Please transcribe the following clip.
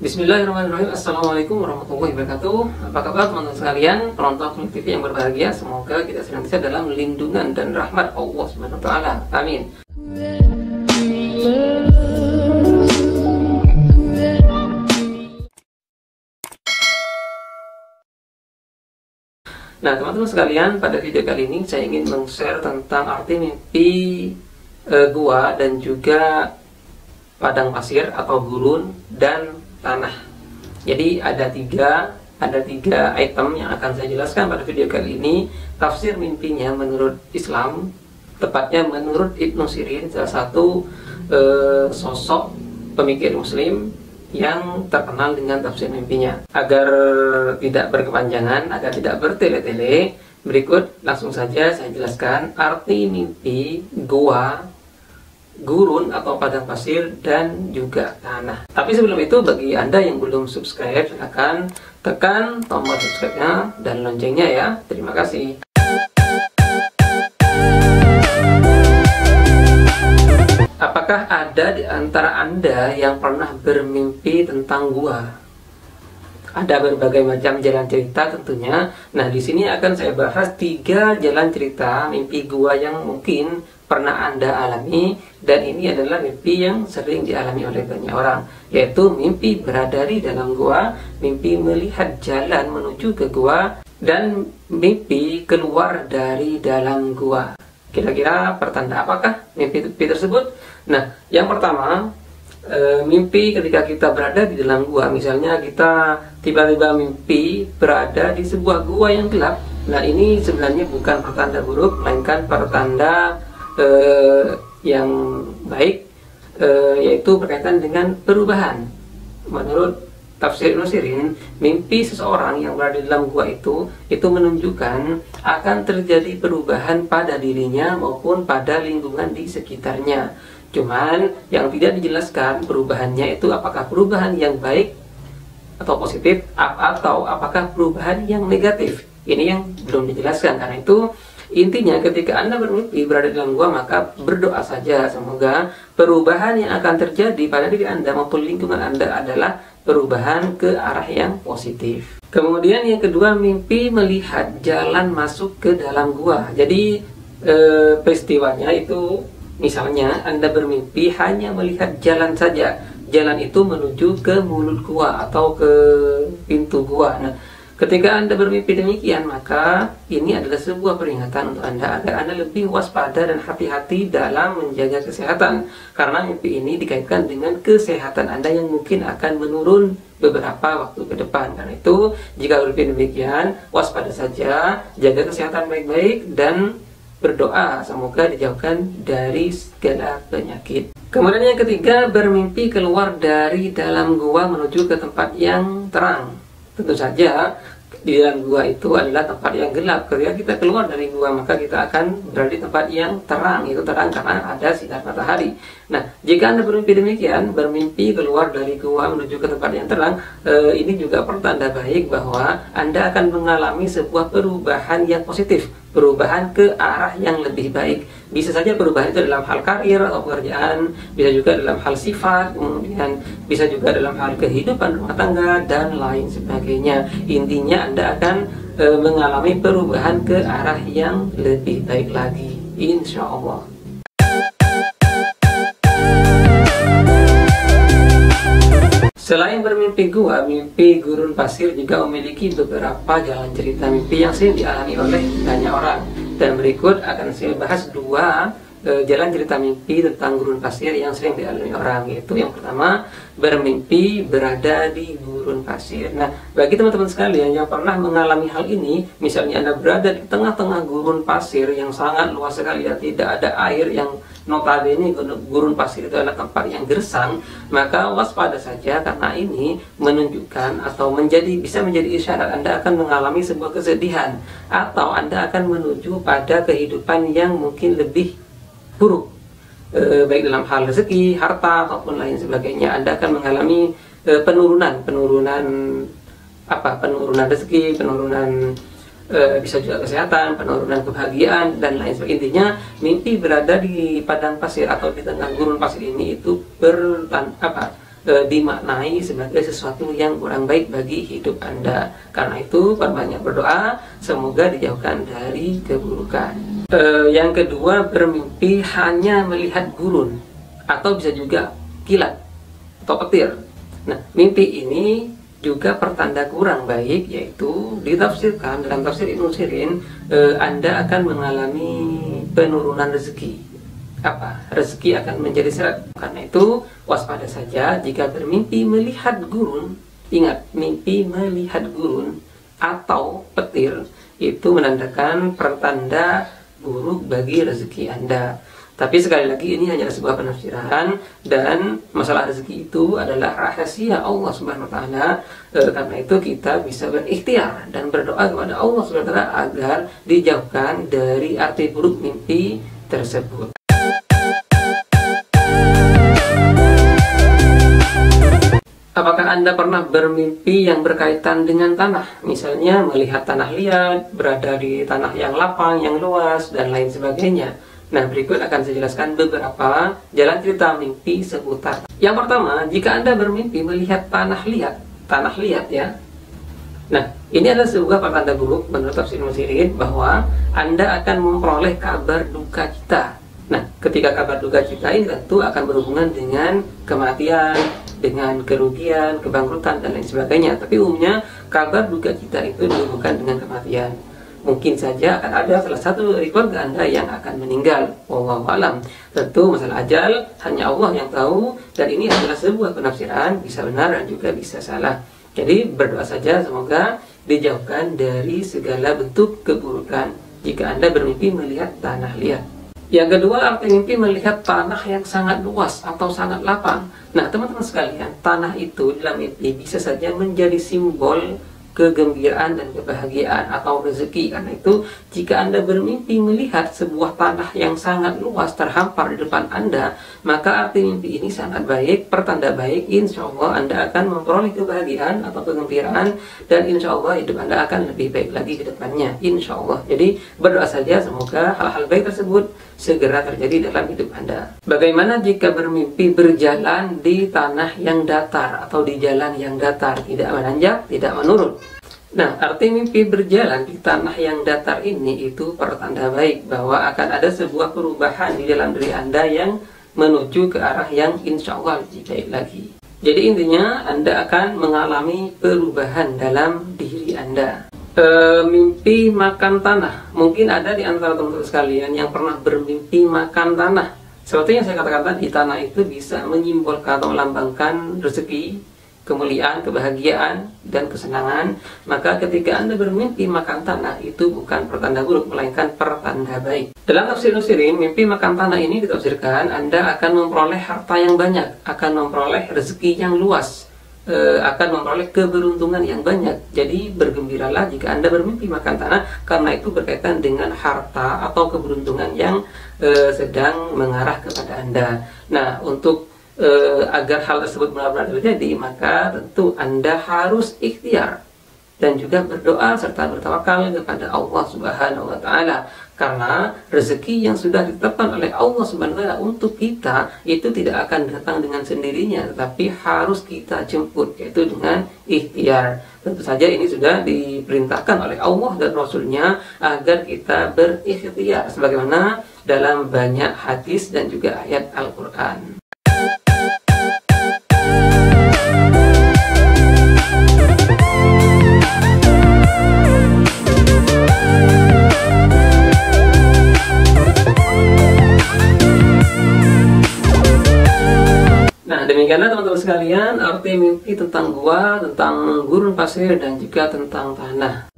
Bismillahirrahmanirrahim. Assalamualaikum warahmatullahi wabarakatuh. Apa kabar teman-teman sekalian, penonton Klik TV yang berbahagia? Semoga kita senantiasa dalam lindungan dan rahmat Allah Subhanahu wa taala. Amin. Nah, teman-teman sekalian, pada video kali ini saya ingin meng-share tentang arti mimpi gua dan juga padang pasir atau gurun dan tanah. Jadi ada tiga item yang akan saya jelaskan pada video kali ini. Tafsir mimpinya menurut Islam, tepatnya menurut Ibnu Sirin, salah satu sosok pemikir Muslim yang terkenal dengan tafsir mimpinya. Agar tidak berkepanjangan, agar tidak bertele-tele, berikut langsung saja saya jelaskan arti mimpi gua, gurun atau padang pasir, dan juga tanah. Tapi sebelum itu, bagi Anda yang belum subscribe, silahkan tekan tombol subscribe-nya dan loncengnya ya. Terima kasih. Apakah ada di antara Anda yang pernah bermimpi tentang gua? Ada berbagai macam jalan cerita tentunya. Nah, di sini akan saya bahas 3 jalan cerita mimpi gua yang mungkin pernah Anda alami, dan ini adalah mimpi yang sering dialami oleh banyak orang, yaitu mimpi berada di dalam gua, mimpi melihat jalan menuju ke gua, dan mimpi keluar dari dalam gua. Kira-kira pertanda apakah mimpi tersebut? Nah, yang pertama, mimpi ketika kita berada di dalam gua. Misalnya kita tiba-tiba mimpi berada di sebuah gua yang gelap. Nah, ini sebenarnya bukan pertanda buruk, melainkan pertanda yang baik, yaitu berkaitan dengan perubahan. Menurut tafsir Ibnu Sirin, mimpi seseorang yang berada di dalam gua itu menunjukkan akan terjadi perubahan pada dirinya maupun pada lingkungan di sekitarnya. Cuman yang tidak dijelaskan perubahannya itu apakah perubahan yang baik atau positif, atau apakah perubahan yang negatif. Ini yang belum dijelaskan. Karena itu intinya ketika Anda bermimpi berada di dalam gua, maka berdoa saja semoga perubahan yang akan terjadi pada diri Anda maupun lingkungan Anda adalah perubahan ke arah yang positif. Kemudian yang kedua, mimpi melihat jalan masuk ke dalam gua. Jadi peristiwanya itu, misalnya Anda bermimpi hanya melihat jalan saja. Jalan itu menuju ke mulut gua atau ke pintu gua. Nah, ketika Anda bermimpi demikian, maka ini adalah sebuah peringatan untuk Anda agar Anda lebih waspada dan hati-hati dalam menjaga kesehatan. Karena mimpi ini dikaitkan dengan kesehatan Anda yang mungkin akan menurun beberapa waktu ke depan. Karena itu, jika bermimpi demikian, waspada saja, jaga kesehatan baik-baik, dan berdoa semoga dijauhkan dari segala penyakit. Kemudian yang ketiga, bermimpi keluar dari dalam gua menuju ke tempat yang terang. Tentu saja di dalam gua itu adalah tempat yang gelap. Ketika kita keluar dari gua, maka kita akan berada di tempat yang terang. Itu terang karena ada sinar matahari. Nah, jika Anda bermimpi demikian, bermimpi keluar dari gua menuju ke tempat yang terang, ini juga pertanda baik bahwa Anda akan mengalami sebuah perubahan yang positif, perubahan ke arah yang lebih baik. Bisa saja perubahan itu dalam hal karir atau pekerjaan, bisa juga dalam hal sifat, kemudian bisa juga dalam hal kehidupan rumah tangga, dan lain sebagainya. Intinya Anda akan mengalami perubahan ke arah yang lebih baik lagi, insya Allah. Selain bermimpi gua, mimpi gurun pasir juga memiliki beberapa jalan cerita mimpi yang sering dialami oleh banyak orang. Dan berikut akan saya bahas 2 jalan cerita mimpi tentang gurun pasir yang sering dialami orang. Yaitu yang pertama, bermimpi berada di gurun pasir. Nah, bagi teman-teman sekalian yang pernah mengalami hal ini, misalnya Anda berada di tengah-tengah gurun pasir yang sangat luas sekali dan tidak ada air, yang notabene gurun pasir itu adalah tempat yang gersang, maka waspada saja, karena ini menunjukkan atau bisa menjadi isyarat Anda akan mengalami sebuah kesedihan, atau Anda akan menuju pada kehidupan yang mungkin lebih buruk, baik dalam hal rezeki, harta, ataupun lain sebagainya. Anda akan mengalami penurunan rezeki, penurunan bisa juga kesehatan, penurunan kebahagiaan, dan lain sebagainya. Intinya, mimpi berada di padang pasir atau di tengah gurun pasir ini itu dimaknai sebagai sesuatu yang kurang baik bagi hidup Anda. Karena itu perbanyak berdoa semoga dijauhkan dari keburukan. Yang kedua, bermimpi hanya melihat gurun atau bisa juga kilat atau petir. Nah, mimpi ini juga pertanda kurang baik, yaitu ditafsirkan dalam tafsir Ibnu Sirin, Anda akan mengalami penurunan rezeki. Rezeki akan menjadi seret. Karena itu waspada saja jika bermimpi melihat gurun. Ingat, mimpi melihat gurun atau petir itu menandakan pertanda buruk bagi rezeki Anda. Tapi sekali lagi ini hanya sebuah penafsiran, dan masalah rezeki itu adalah rahasia Allah Subhanahu wa taala. Karena itu kita bisa berikhtiar dan berdoa kepada Allah Subhanahu wa taala agar dijauhkan dari arti buruk mimpi tersebut. Apakah Anda pernah bermimpi yang berkaitan dengan tanah? Misalnya melihat tanah liat, berada di tanah yang lapang, yang luas, dan lain sebagainya. Nah, berikut akan saya jelaskan beberapa jalan cerita mimpi seputar. Yang pertama, jika Anda bermimpi melihat tanah liat ya. Nah, ini adalah sebuah pertanda buruk menurut tafsir Ibnu Sirin, bahwa Anda akan memperoleh kabar duka cita. Nah, ketika kabar duka cita ini tentu akan berhubungan dengan kematian, dengan kerugian, kebangkrutan, dan lain sebagainya. Tapi umumnya kabar duka cita itu dihubungkan dengan kematian. Mungkin saja akan ada salah satu dari keluarga Anda yang akan meninggal. Wallahu alam. Tentu masalah ajal hanya Allah yang tahu, dan ini adalah sebuah penafsiran, bisa benar dan juga bisa salah. Jadi berdoa saja semoga dijauhkan dari segala bentuk keburukan jika Anda bermimpi melihat tanah liat. Yang kedua, arti mimpi melihat tanah yang sangat luas atau sangat lapang. Nah, teman-teman sekalian, tanah itu dalam mimpi bisa saja menjadi simbol kegembiraan dan kebahagiaan atau rezeki. Karena itu, jika Anda bermimpi melihat sebuah tanah yang sangat luas terhampar di depan Anda, maka arti mimpi ini sangat baik, pertanda baik. Insya Allah Anda akan memperoleh kebahagiaan atau kegembiraan, dan insya Allah hidup Anda akan lebih baik lagi ke depannya. Insya Allah. Jadi berdoa saja semoga hal-hal baik tersebut segera terjadi dalam hidup Anda. Bagaimana jika bermimpi berjalan di tanah yang datar atau di jalan yang datar, tidak menanjak, tidak menurun? Nah, arti mimpi berjalan di tanah yang datar ini itu pertanda baik bahwa akan ada sebuah perubahan di dalam diri Anda yang menuju ke arah yang insya Allah lebih baik lagi. Jadi intinya Anda akan mengalami perubahan dalam diri Anda. Mimpi makan tanah. Mungkin ada di antara teman-teman sekalian yang pernah bermimpi makan tanah. Seperti yang saya katakan tadi, tanah itu bisa menyimbolkan atau melambangkan rezeki, kemuliaan, kebahagiaan, dan kesenangan. Maka ketika Anda bermimpi makan tanah, itu bukan pertanda buruk, melainkan pertanda baik. Dalam tafsir Ibnu Sirin, mimpi makan tanah ini ditafsirkan Anda akan memperoleh harta yang banyak, akan memperoleh rezeki yang luas, akan memperoleh keberuntungan yang banyak. Jadi bergembiralah jika Anda bermimpi makan tanah, karena itu berkaitan dengan harta atau keberuntungan yang sedang mengarah kepada Anda. Nah, untuk agar hal tersebut benar-benar terjadi, maka tentu Anda harus ikhtiar dan juga berdoa serta bertawakal kepada Allah Subhanahu wa taala. Karena rezeki yang sudah ditetapkan oleh Allah Subhanahu wa taala untuk kita itu tidak akan datang dengan sendirinya, tetapi harus kita jemput, yaitu dengan ikhtiar. Tentu saja ini sudah diperintahkan oleh Allah dan Rasulnya agar kita berikhtiar, sebagaimana dalam banyak hadis dan juga ayat Al-Quran. Demikianlah teman-teman sekalian arti mimpi tentang gua, tentang gurun pasir, dan juga tentang tanah.